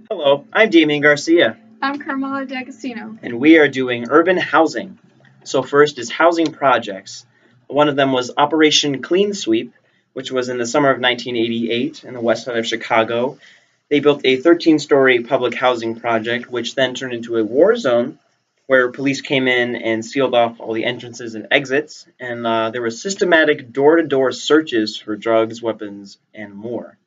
Hello, I'm Damien Garcia, I'm Carmela. and we are doing urban housing. So, first is housing projects. One of them was Operation Clean Sweep, which was in the summer of 1988 in the west side of Chicago. They built a 13-story public housing project, which then turned into a war zone where police came in and sealed off all the entrances and exits, and there were systematic door to door searches for drugs, weapons, and more.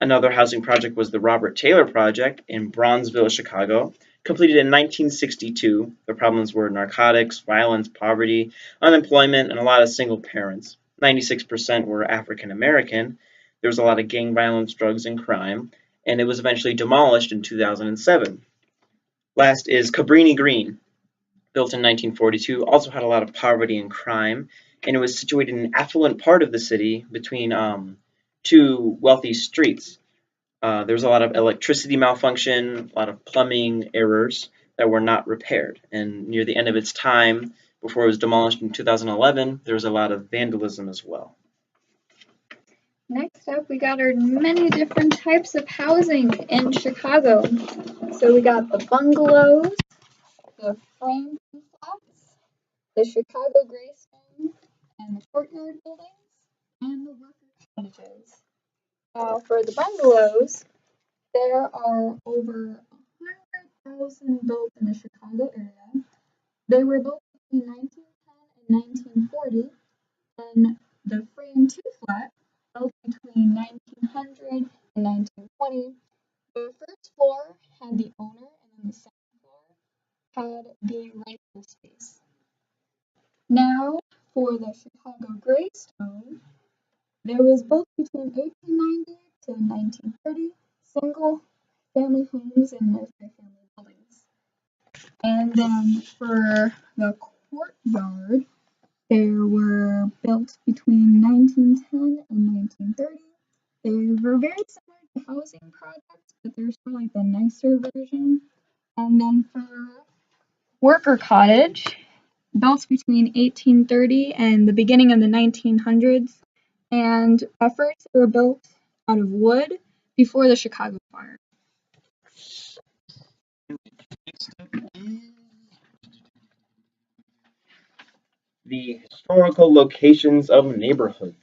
Another housing project was the Robert Taylor Project in Bronzeville, Chicago, completed in 1962. The problems were narcotics, violence, poverty, unemployment, and a lot of single parents. 96% were African American. There was a lot of gang violence, drugs, and crime, and it was eventually demolished in 2007. Last is Cabrini Green, built in 1942, also had a lot of poverty and crime, and it was situated in an affluent part of the city between two wealthy streets. There was a lot of electricity malfunction, a lot of plumbing errors that were not repaired. And near the end of its time, before it was demolished in 2011, there was a lot of vandalism as well. Next up, we got our many different types of housing in Chicago. So we got the bungalows, the frame flats, the Chicago Greystone, and the courtyard buildings, and the worker cottages. Now, for the bungalows, there are over 100,000 built in the Chicago area. They were built between 1910 and 1940, and the frame two flat built between 1900 and 1920. The first floor had the owner, and then the second floor had the rental space. Now, for the Chicago Greystone, there was built between 1890 to 1930 single family homes and multi-family buildings. And then for the courtyard, they were built between 1910 and 1930. They were very similar to housing projects, but they're sort of like the nicer version. And then for worker cottage, built between 1830 and the beginning of the 1900s. And at first they were built out of wood before the Chicago fire. The historical locations of neighborhoods.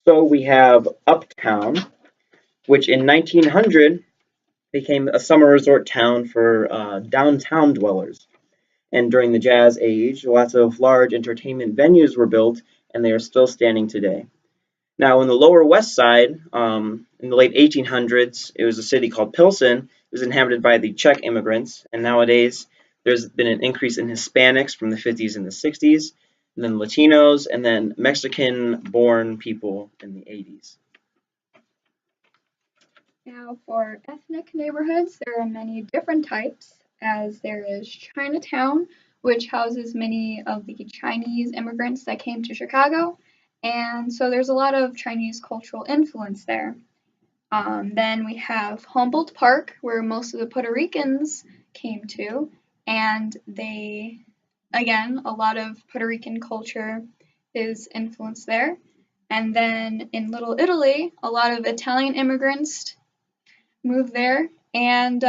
So we have Uptown, which in 1900 became a summer resort town for downtown dwellers. And during the Jazz Age, lots of large entertainment venues were built, and they are still standing today. Now, in the Lower West Side, in the late 1800s, it was a city called Pilsen. It was inhabited by the Czech immigrants, and nowadays there's been an increase in Hispanics from the 50s and the 60s, and then Latinos, and then Mexican-born people in the 80s. Now, for ethnic neighborhoods, there are many different types, as there is Chinatown, which houses many of the Chinese immigrants that came to Chicago, and so there's a lot of Chinese cultural influence there. Then we have Humboldt Park, where most of the Puerto Ricans came to, and again, a lot of Puerto Rican culture is influenced there. And then in Little Italy, a lot of Italian immigrants moved there, and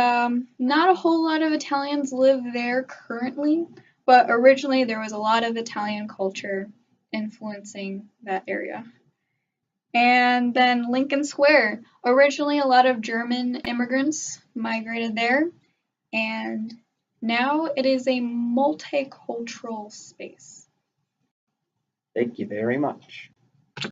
not a whole lot of Italians live there currently, but originally there was a lot of Italian culture influencing that area. And then Lincoln Square, originally a lot of German immigrants migrated there, and now it is a multicultural space. Thank you very much.